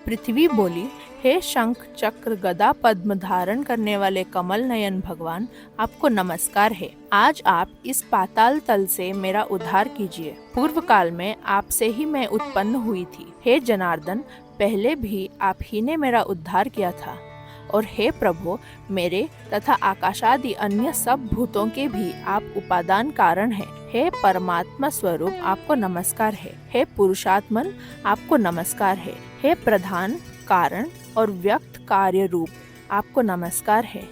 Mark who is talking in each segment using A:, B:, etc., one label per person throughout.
A: पृथ्वी बोली, हे शंख चक्र गदा पद्म धारण करने वाले कमल नयन भगवान, आपको नमस्कार है। आज आप इस पाताल तल से मेरा उद्धार कीजिए। पूर्व काल में आपसे ही मैं उत्पन्न हुई थी। हे जनार्दन, पहले भी आप ही ने मेरा उद्धार किया था। और हे प्रभु, मेरे तथा आकाशादि अन्य सब भूतों के भी आप उपादान कारण हैं। हे परमात्मा स्वरूप, आपको नमस्कार है। हे पुरुषात्मन, आपको नमस्कार है। हे प्रधान कारण और व्यक्त कार्य रूप, आपको नमस्कार है।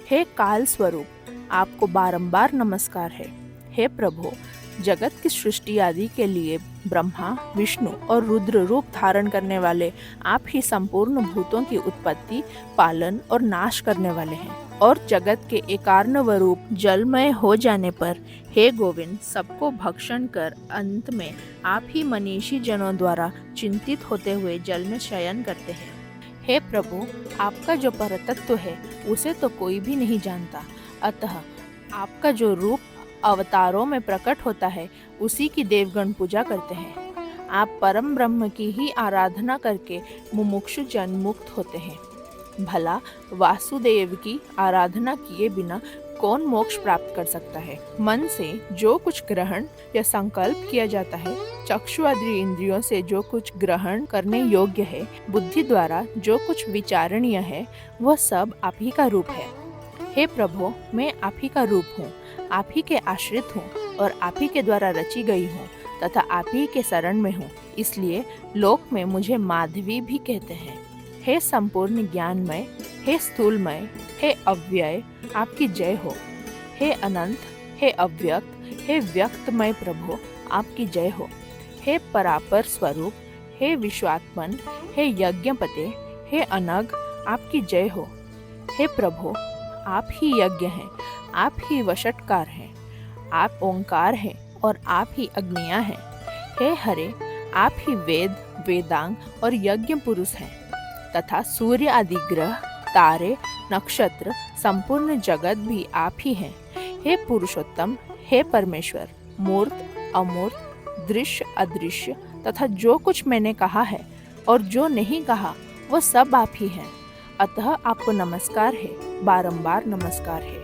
A: हे काल स्वरूप, आपको बारंबार नमस्कार है। हे प्रभु, जगत की सृष्टि आदि के लिए ब्रह्मा, विष्णु और रुद्र रूप धारण करने वाले आप ही संपूर्ण भूतों की उत्पत्ति, पालन और नाश करने वाले हैं। और जगत के एकार्णव रूप जलमय हो जाने पर हे गोविंद, सबको भक्षण कर अंत में आप ही मनीषी जनों द्वारा चिंतित होते हुए जल में शयन करते हैं। हे प्रभु, आपका जो परतत्व है उसे तो कोई भी नहीं जानता, अतः आपका जो रूप अवतारों में प्रकट होता है उसी की देवगण पूजा करते हैं। आप परम ब्रह्म की ही आराधना करके मुमुक्षु जन मुक्त होते हैं। भला वासुदेव की आराधना किए बिना कौन मोक्ष प्राप्त कर सकता है? मन से जो कुछ ग्रहण या संकल्प किया जाता है, चक्षु आदि इंद्रियों से जो कुछ ग्रहण करने योग्य है, बुद्धि द्वारा जो कुछ विचारणीय है, वह सब आप ही का रूप है। हे प्रभु, मैं आप ही का रूप हूँ, आप ही के आश्रित हूँ और आप ही के द्वारा रची गई हूँ तथा आप ही के शरण में हूँ। इसलिए लोक में मुझे माधवी भी कहते हैं। हे संपूर्ण ज्ञानमय, हे स्थूलमय, हे अव्यय, आपकी जय हो। हे अनंत, हे अव्यक्त, हे व्यक्तमय प्रभु, आपकी जय हो। हे परापर स्वरूप, हे विश्वात्मन, हे यज्ञपते, हे अनग, आपकी जय हो। हे प्रभु, आप ही यज्ञ हैं, आप ही वषटकार हैं, आप ओंकार हैं और आप ही अग्नियां हैं। हे हरे, आप ही वेद, वेदांग और यज्ञ पुरुष हैं तथा सूर्य आदि ग्रह, तारे, नक्षत्र, संपूर्ण जगत भी आप ही हैं। हे पुरुषोत्तम, हे परमेश्वर, मूर्त, अमूर्त, दृश्य, अदृश्य तथा जो कुछ मैंने कहा है और जो नहीं कहा, वह सब आप ही हैं। अतः आपको नमस्कार है, बारंबार नमस्कार है।